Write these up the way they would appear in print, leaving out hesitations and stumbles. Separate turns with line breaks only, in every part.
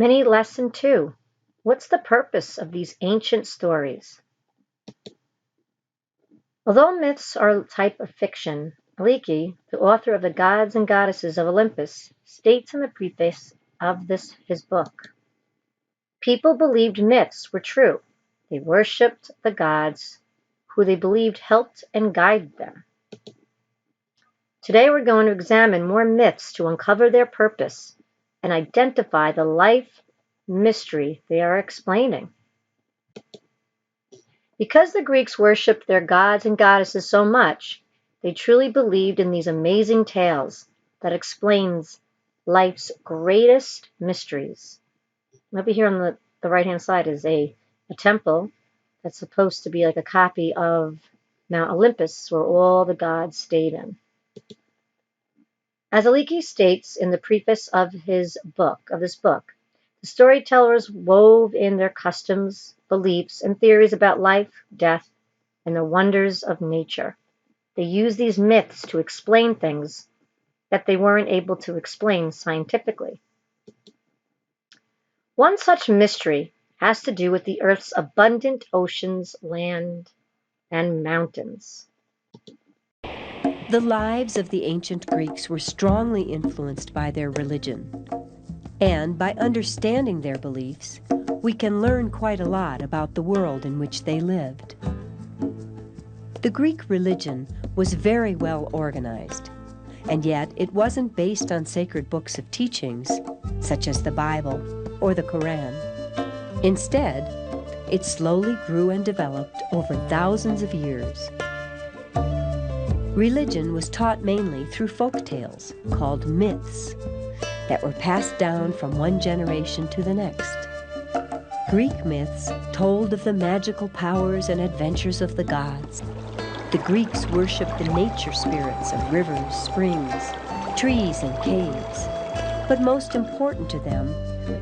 Mini lesson 2. What's the purpose of these ancient stories? Although myths are a type of fiction, Aliki, the author of the Gods and Goddesses of Olympus, states in the preface of his book, people believed myths were true. They worshipped the gods who they believed helped and guided them. Today we're going to examine more myths to uncover their purpose and identify the life mystery they are explaining. Because the Greeks worshipped their gods and goddesses so much, they truly believed in these amazing tales that explains life's greatest mysteries. Over here on the right-hand side is a temple that's supposed to be like a copy of Mount Olympus, where all the gods stayed in. As Aliki states in the preface of this book, the storytellers wove in their customs, beliefs, and theories about life, death, and the wonders of nature. They used these myths to explain things that they weren't able to explain scientifically. One such mystery has to do with the Earth's abundant oceans, land, and mountains.
The lives of the ancient Greeks were strongly influenced by their religion. And by understanding their beliefs, we can learn quite a lot about the world in which they lived. The Greek religion was very well organized, and yet it wasn't based on sacred books of teachings, such as the Bible or the Quran. Instead, it slowly grew and developed over thousands of years. Religion was taught mainly through folk tales, called myths, that were passed down from one generation to the next. Greek myths told of the magical powers and adventures of the gods. The Greeks worshipped the nature spirits of rivers, springs, trees, and caves. But most important to them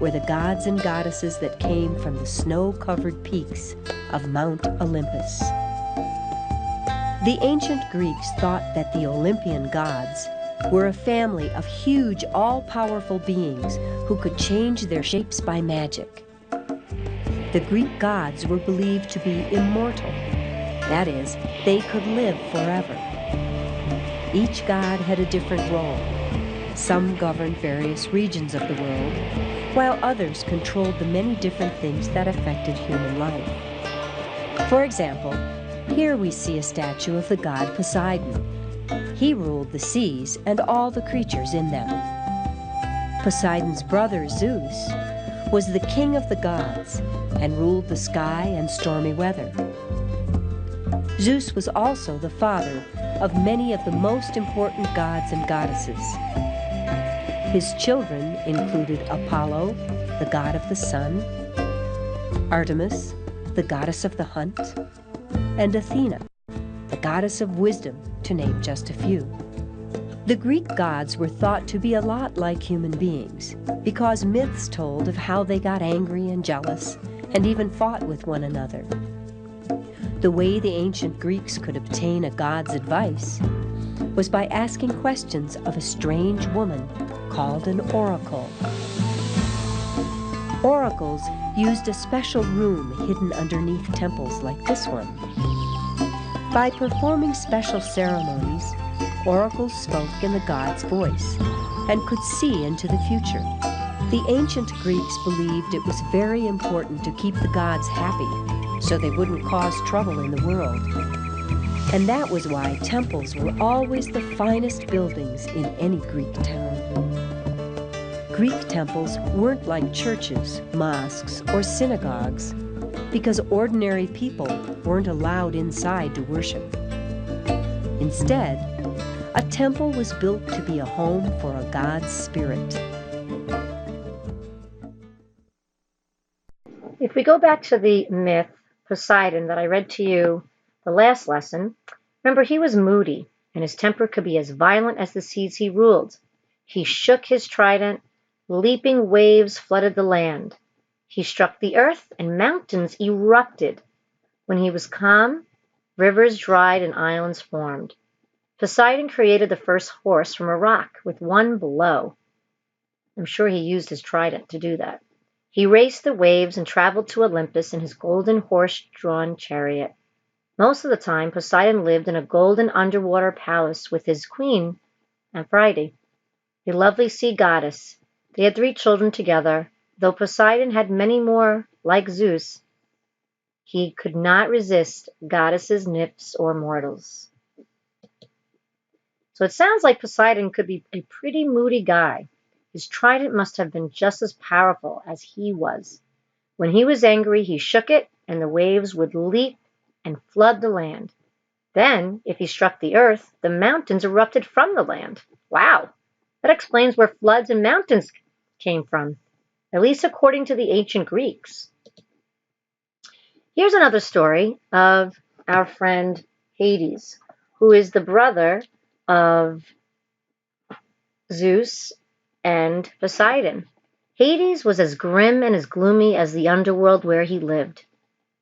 were the gods and goddesses that came from the snow-covered peaks of Mount Olympus. The ancient Greeks thought that the Olympian gods were a family of huge, all-powerful beings who could change their shapes by magic. The Greek gods were believed to be immortal. That is, they could live forever. Each god had a different role. Some governed various regions of the world, while others controlled the many different things that affected human life. For example, here we see a statue of the god Poseidon. He ruled the seas and all the creatures in them. Poseidon's brother Zeus was the king of the gods and ruled the sky and stormy weather. Zeus was also the father of many of the most important gods and goddesses. His children included Apollo, the god of the sun, Artemis, the goddess of the hunt, and Athena, the goddess of wisdom, to name just a few. The Greek gods were thought to be a lot like human beings because myths told of how they got angry and jealous and even fought with one another. The way the ancient Greeks could obtain a god's advice was by asking questions of a strange woman called an oracle. Oracles used a special room hidden underneath temples like this one. By performing special ceremonies, oracles spoke in the god's voice and could see into the future. The ancient Greeks believed it was very important to keep the gods happy so they wouldn't cause trouble in the world. And that was why temples were always the finest buildings in any Greek town. Greek temples weren't like churches, mosques, or synagogues because ordinary people weren't allowed inside to worship. Instead, a temple was built to be a home for a god's spirit.
If we go back to the myth Poseidon that I read to you the last lesson, remember he was moody and his temper could be as violent as the seas he ruled. He shook his trident, leaping waves flooded the land. He struck the earth and mountains erupted. When he was calm, rivers dried and islands formed. Poseidon created the first horse from a rock with one blow. I'm sure he used his trident to do that. He raced the waves and traveled to Olympus in his golden horse-drawn chariot. Most of the time, Poseidon lived in a golden underwater palace with his queen, Aphrodite, a lovely sea goddess. They had 3 children together. Though Poseidon had many more, like Zeus, he could not resist goddesses, nymphs, or mortals. So it sounds like Poseidon could be a pretty moody guy. His trident must have been just as powerful as he was. When he was angry, he shook it, and the waves would leap and flood the land. Then, if he struck the earth, the mountains erupted from the land. Wow! That explains where floods and mountains came from, at least according to the ancient Greeks. Here's another story of our friend Hades, who is the brother of Zeus and Poseidon. Hades was as grim and as gloomy as the underworld where he lived.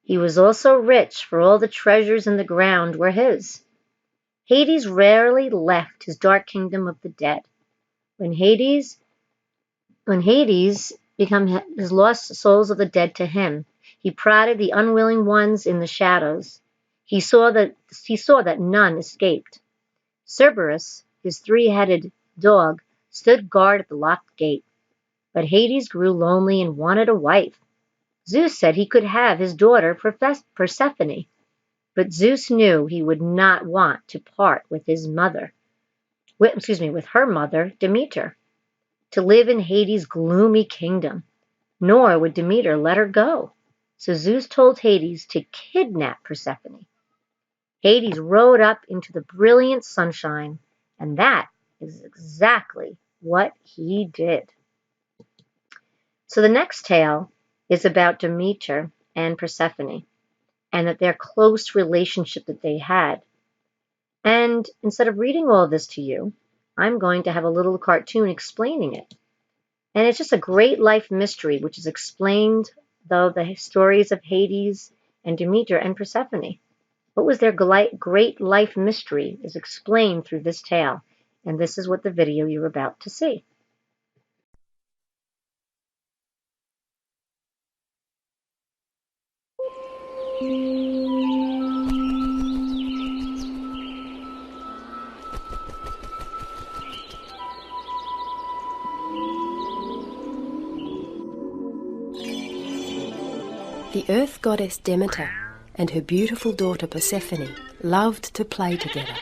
He was also rich, for all the treasures in the ground were his. Hades rarely left his dark kingdom of the dead. When Hades became his lost souls of the dead to him, he prodded the unwilling ones in the shadows. He saw that none escaped. Cerberus, his 3-headed dog, stood guard at the locked gate. But Hades grew lonely and wanted a wife. Zeus said he could have his daughter Persephone, but Zeus knew he would not want to part with her mother, Demeter, to live in Hades' gloomy kingdom. Nor would Demeter let her go. So Zeus told Hades to kidnap Persephone. Hades rode up into the brilliant sunshine, and that is exactly what he did. So the next tale is about Demeter and Persephone, and that their close relationship that they had. And instead of reading all this to you, I'm going to have a little cartoon explaining it. And it's just a great life mystery, which is explained, though, the stories of Hades and Demeter and Persephone. What was their great life mystery is explained through this tale. And this is what the video you're about to see.
The earth goddess Demeter and her beautiful daughter Persephone loved to play together.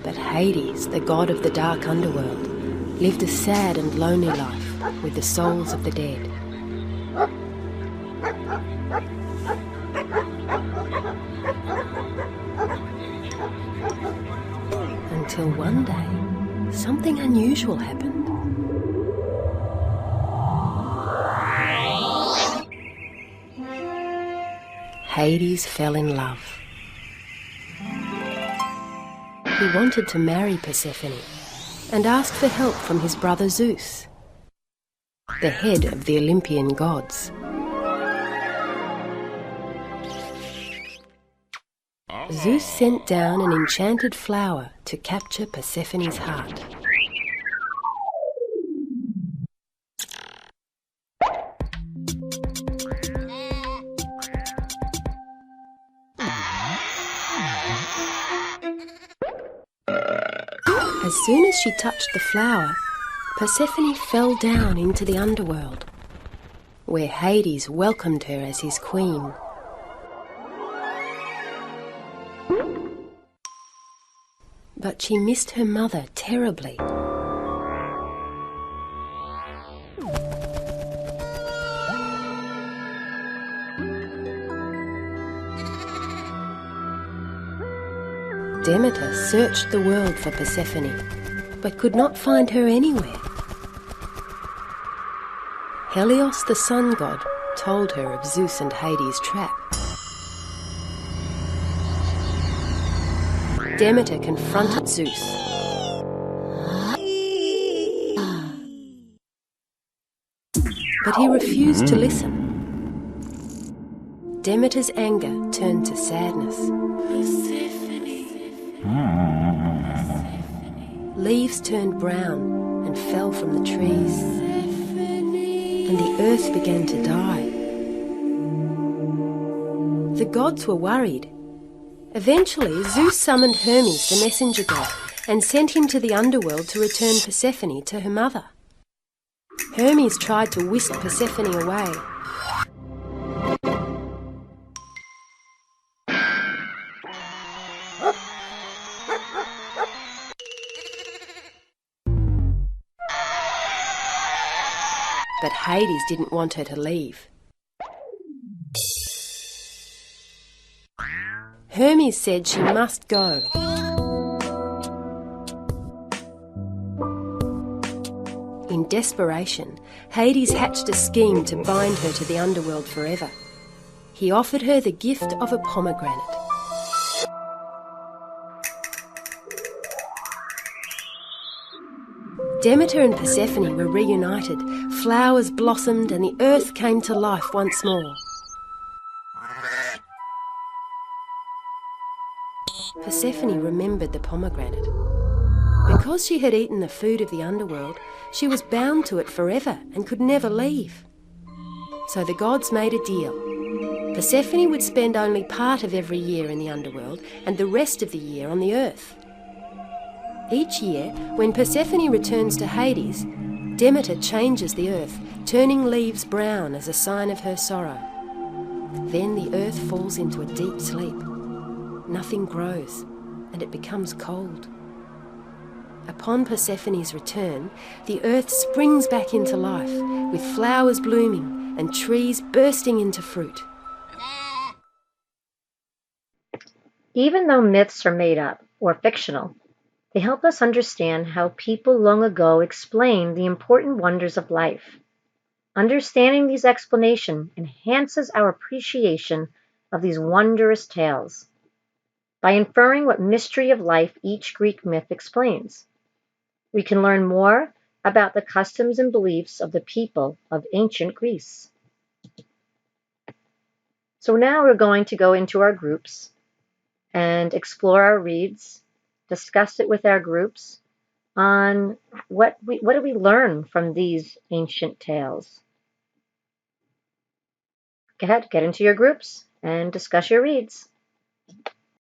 But Hades, the god of the dark underworld, lived a sad and lonely life with the souls of the dead. Until one day, something unusual happened. Hades fell in love. He wanted to marry Persephone and asked for help from his brother Zeus, the head of the Olympian gods. Zeus sent down an enchanted flower to capture Persephone's heart. As soon as she touched the flower, Persephone fell down into the underworld, where Hades welcomed her as his queen. But she missed her mother terribly. Demeter searched the world for Persephone, but could not find her anywhere. Helios, the sun god, told her of Zeus and Hades' trap. Demeter confronted Zeus. But he refused to listen. Demeter's anger turned to sadness. leaves turned brown and fell from the trees, and the earth began to die. The gods were worried. Eventually, Zeus summoned Hermes, the messenger god, and sent him to the underworld to return Persephone to her mother. Hermes tried to whisk Persephone away. But Hades didn't want her to leave. Hermes said she must go. In desperation, Hades hatched a scheme to bind her to the underworld forever. He offered her the gift of a pomegranate. Demeter and Persephone were reunited, flowers blossomed and the earth came to life once more. Persephone remembered the pomegranate. Because she had eaten the food of the underworld, she was bound to it forever and could never leave. So the gods made a deal. Persephone would spend only part of every year in the underworld and the rest of the year on the earth. Each year, when Persephone returns to Hades, Demeter changes the earth, turning leaves brown as a sign of her sorrow. Then the earth falls into a deep sleep. Nothing grows, and it becomes cold. Upon Persephone's return, the earth springs back into life, with flowers blooming and trees bursting into fruit.
Even though myths are made up or fictional, they help us understand how people long ago explained the important wonders of life. Understanding these explanations enhances our appreciation of these wondrous tales by inferring what mystery of life each Greek myth explains. We can learn more about the customs and beliefs of the people of ancient Greece. So now we're going to go into our groups and explore our reads, discuss it with our groups on what do we learn from these ancient tales. Go ahead, get into your groups and discuss your reads.